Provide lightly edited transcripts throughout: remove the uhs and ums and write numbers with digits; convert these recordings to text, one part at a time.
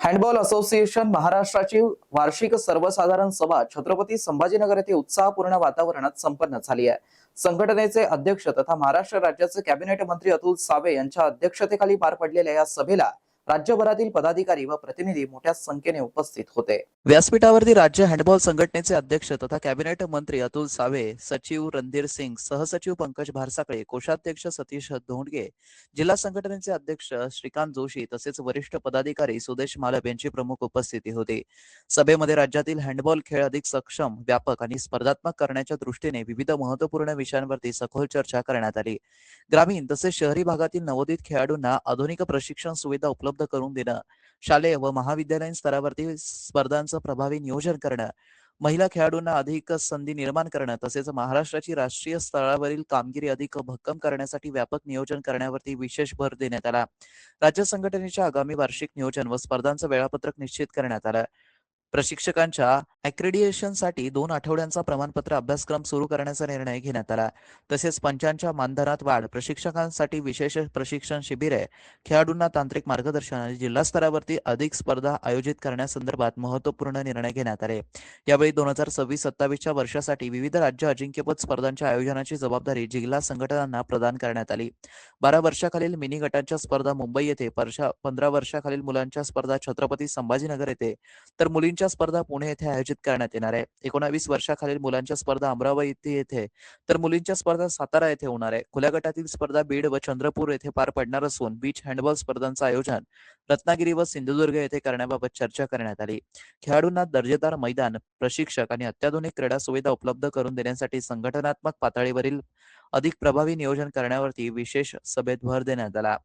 Handball association महाराष्ट्राची वार्षिक सर्वसाधारण सभा छत्रपती संभाजीनगर येथे उत्साहपूर्ण वातावरणात संपन्न झाली आहे। संघटनेचे अध्यक्ष तथा महाराष्ट्र राज्याचे कॅबिनेट मंत्री अतुल सावे यांच्या अध्यक्षतेखाली पार पडलेल्या या सभेला राज्यभरातील पदाधिकारी व प्रतिनिधी मोठ्या संख्येने उपस्थित होते। व्यासपीठावरती राज्य हँडबॉल संघटनेचे अध्यक्ष तथा कॅबिनेट मंत्री अतुल सावे, सचिव रणधीर सिंग, सहसचिव पंकज भारसाकळे, कोषाध्यक्ष सतीश धोंडगे, जिल्हा संघटनेचे अध्यक्ष श्रीकांत जोशी तसेच वरिष्ठ पदाधिकारी सुदेश मालप यांची प्रमुख उपस्थिती होती। सभेमध्ये राज्यातील हँडबॉल खेळ अधिक सक्षम, व्यापक आणि स्पर्धात्मक करण्याच्या दृष्टीने विविध महत्त्वपूर्ण विषयांवरती सखोल चर्चा करण्यात आली। ग्रामीण तसेच शहरी भागातील नवोदित खेळाडूंना आधुनिक प्रशिक्षण सुविधा उपलब्ध करून देणं, शालेय व महाविद्यालयीन स्तरावरती स्पर्धांचं प्रभावी नियोजन करणं, महिला खेळाडूंना अधिक संधी निर्माण करणं तसेच महाराष्ट्राची राष्ट्रीय स्तरावरील कामगिरी अधिक भक्कम करण्यासाठी व्यापक नियोजन करण्यावरती विशेष भर देण्यात आला। राज्य संघटनेच्या आगामी वार्षिक नियोजन व स्पर्धांचं वेळापत्रक निश्चित करण्यात आलं। प्रशिक्षकांच्या ॲक्रेडिटेशनसाठी 2 आठवड्यांचा प्रमाणपत्र अभ्यासक्रम सुरू करण्याचा निर्णय घेण्यात आला। तसेच पंचांच्या मानधनात वाढ, प्रशिक्षकांसाठी विशेष प्रशिक्षण शिबिरे, खेळाडूंना तांत्रिक मार्गदर्शन आणि जिल्हा स्तरावरती अधिक स्पर्धा आयोजित करण्यासंदर्भात महत्त्वपूर्ण निर्णय घेण्यात आले। यावेळी 2026-27 वर्षासाठी विविध राज्य अजिंक्यपद स्पर्धांच्या आयोजनाची जबाबदारी जिल्हा संघटनांना प्रदान करण्यात आली। 12 वर्षाखालील मिनी गटांच्या स्पर्धा मुंबई येथे, 15 वर्षाखालील मुलांच्या स्पर्धा छत्रपती संभाजीनगर येथे, तर मुलींच्या स्पर्धा पुणे येथे आयोजित करण्यात येणार आहे। 19 वर्षाखालील मुलांच्या स्पर्धा अमरावती येथे, तर मुलींच्या स्पर्धा सातारा येथे होणार आहे। खुल्या गटातील स्पर्धा बीड व चंद्रपूर येथे पार पडणार असून बीच हँडबॉल स्पर्धांचं आयोजन रत्नागिरी व सिंधुदुर्ग येथे करण्याबाबत चर्चा करण्यात आली। खेळाडूंना दर्जेदार मैदान, प्रशिक्षक आणि अत्याधुनिक क्रीडा सुविधा उपलब्ध करून देण्यासाठी संघटनात्मक पातळीवरील अधिक प्रभावी नियोजन करण्यावरती विशेष सभेत भर देण्यात आला।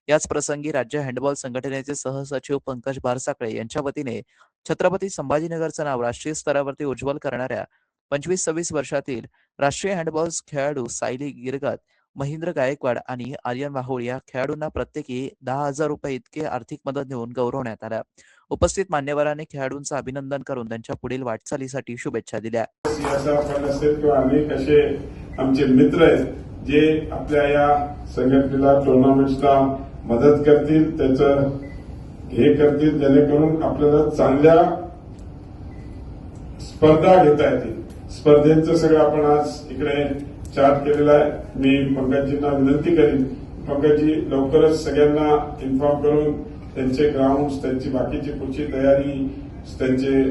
याच प्रसंगी राज्य हँडबॉल संघटनेचे सहसचिव पंकज भारसाकळे यांच्या वतीने छत्रपती संभाजीनगरचं नाव राष्ट्रीय स्तरावरती उज्ज्वल करणाऱ्या 25-26 वर्षातील राष्ट्रीय हँडबॉल खेळाडू सायली गिरगत, महेंद्र गायकवाड आणि आर्यन वाहुळ या खेळाडूंना प्रत्येकी 10,000 रुपये इतके आर्थिक मदत देऊन गौरवण्यात आलं। उपस्थित मान्यवरांनी खेळाडूंचं अभिनंदन करून त्यांच्या पुढील वाटचालीसाठी शुभेच्छा दिल्या। अनेक असे आमचे मित्र आहेत जे आपल्या या संघटनेला, टुर्नामेंट्सला मदत करतील, त्याचं हे करतील जेणेकरून आपल्याला चांगल्या स्पर्धा घेता येतील। स्पर्धेचं सगळं आपण आज इकडे चार्ट केलेला आहे। मी पंकजींना विनंती करीन, पंकजी लवकरच सगळ्यांना इन्फॉर्म करून त्यांचे ग्राउंड्स, त्यांची बाकीची पुढची तयारी, त्यांचे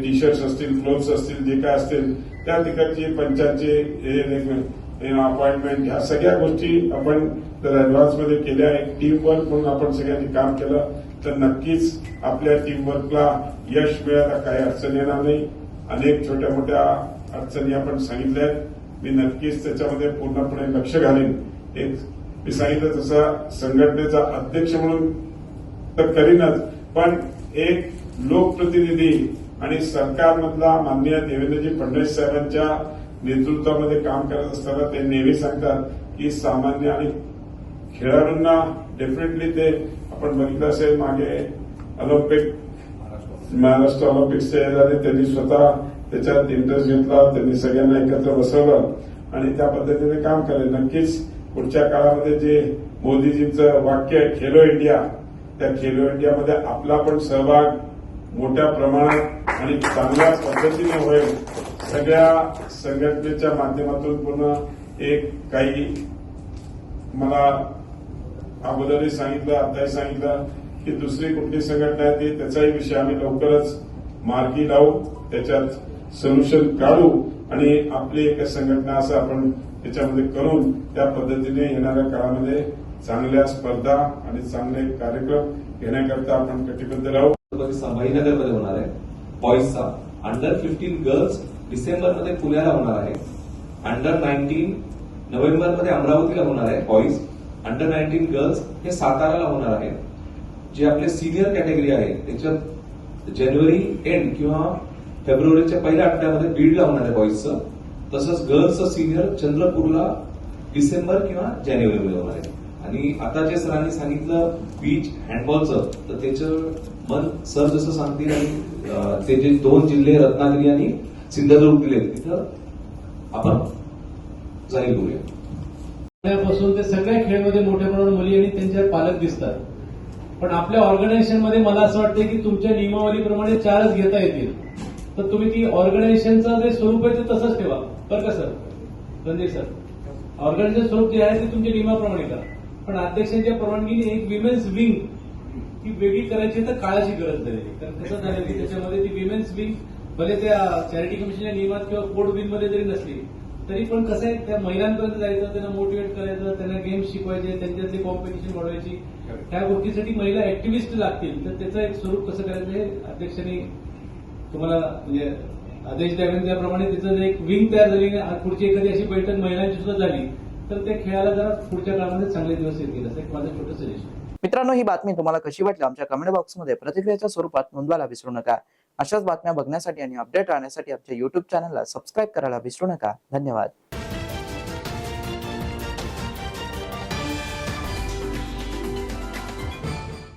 टी शर्ट्स असतील, क्लोथ्स असतील, जे काय असतील त्या तिकडची पंचांचे अपॉइंटमेंट, ह्या सगळ्या गोष्टी आपण जर ऍडव्हान्समध्ये केल्या आहे, टीम वर्क म्हणून आपण सगळ्यांनी काम केलं तर नक्कीच आपल्या टीम वर्कला यश मिळायला काही अडचण येणार नाही। अनेक छोट्या मोठ्या अडचणी आपण सांगितल्या आहेत, मी नक्कीच त्याच्यामध्ये पूर्णपणे लक्ष घालीन। एक मी सांगितलं तसं संघटनेचा अध्यक्ष म्हणून तर करीनच, पण एक लोकप्रतिनिधी आणि सरकारमधला माननीय देवेंद्रजी फडणवीस साहेबांच्या नेतृत्वामध्ये काम करत असताना ते नेहमी सांगतात की सामान्य आणि खेळाडूंना डेफिनेटली ते आपण बघितलं असेल मागे महाराष्ट्र ऑलिम्पिक्सच्या याने त्यांनी स्वतः त्याच्यात इंटरेस्ट घेतला, त्यांनी सगळ्यांना एकत्र बसवलं आणि त्या पद्धतीने काम केलं। नक्कीच पुढच्या काळामध्ये जे मोदीजींचं वाक्य आहे खेलो इंडिया, त्या खेलो इंडियामध्ये आपला पण सहभाग मोठ्या प्रमाणात आणि चांगल्या पद्धतीने होईल। सगळ्या संघटनेच्या माध्यमातून पुन्हा एक काही मला अगोदरही सांगितलं, आताही सांगितलं की दुसरी कुठली संघटना आहे ती, त्याचाही विषय आम्ही लवकरच मार्गी लावू, त्याच्यात सोल्युशन काढू आणि आपली एक संघटना असं आपण त्याच्यामध्ये करून त्या पद्धतीने येणाऱ्या काळामध्ये चांगल्या स्पर्धा आणि चांगले कार्यक्रम घेण्याकरता आपण कटिबद्ध राहू। संभाजीनगरमध्ये होणार आहे बॉईजचा, अंडर 15 गर्ल्स डिसेंबरमध्ये पुण्याला होणार आहे, अंडर 19 नोव्हेंबरमध्ये अमरावतीला होणार आहे बॉईज, अंडर 19 गर्ल्स हे साताराला होणार आहे। जे आपले सिनियर कॅटेगरी आहे त्याच्यात जानेवारी एंड किंवा फेब्रुवारीच्या पहिल्या आठवड्यामध्ये बीडला होणार आहे बॉईजचं, तसंच गर्ल्सचं सिनियर चंद्रपूरला डिसेंबर किंवा जानेवारीमध्ये होणार आहे। आणि आता जे सरांनी सांगितलं बीच हँडबॉलचं, तर त्याचं मन सर जसं सांगतील आणि ते जे 2 जिल्हे रत्नागिरी आणि सिंधुदुर्ग दिले तिथं आपण जाहीर करूया। पासून ते सगळ्या खेळामध्ये मोठ्या प्रमाणात मुली आणि त्यांचे पालक दिसतात। पण आपल्या ऑर्गनायझेशन मध्ये मला असं वाटतं की तुमच्या नियमावलीप्रमाणे 4च घेता येतील. तर तुम्ही ती ऑर्गनायझेशनचं जे स्वरूप आहे ते तसंच ठेवा बरं का सर, संजय सर. ऑर्गनायझेशन स्वरूप जे आहे ते तुमच्या नियमाप्रमाणे करा, पण अध्यक्षांच्या परवानगीने एक विमेन्स विंग ती वेगळी करायची तर काळाची गरज झालेली. कारण कसं झालं की त्याच्यामध्ये ती विमेन्स विंग भले त्या चॅरिटी कमिशनच्या नियमात किंवा कोड विंग मध्ये जरी नसली तरी पण कसं आहे त्या महिलांपर्यंत जायचं, त्यांना मोटिवेट करायचं, त्यांना गेम्स शिकवायचे, त्यांच्यातली कॉम्पिटिशन वाढवायची, त्या गोष्टीसाठी महिला ऍक्टिव्हिस्ट लागतील. तर त्याचं एक स्वरूप कसं करायचं हे अध्यक्षांनी तुम्हाला म्हणजे आदेश द्यावे. त्याप्रमाणे त्याचं जर एक विंग तयार झाली, पुढची एखादी अशी बैठक महिलांची सुद्धा झाली तर त्या खेळाला जरा पुढच्या काळामध्ये चांगले दिवस येतील, असं एक माझं छोटं सजेशन. मित्रांनो, ही बातमी तुम्हाला कशी वाटली आमच्या कमेंट बॉक्समध्ये प्रतिक्रियेच्या स्वरूपात नोंदवायला विसरू नका. अशाच बातम्या बघण्यासाठी आणि अपडेट राहण्यासाठी आमच्या YouTube चॅनलला सबस्क्राईब करायला विसरू नका. धन्यवाद.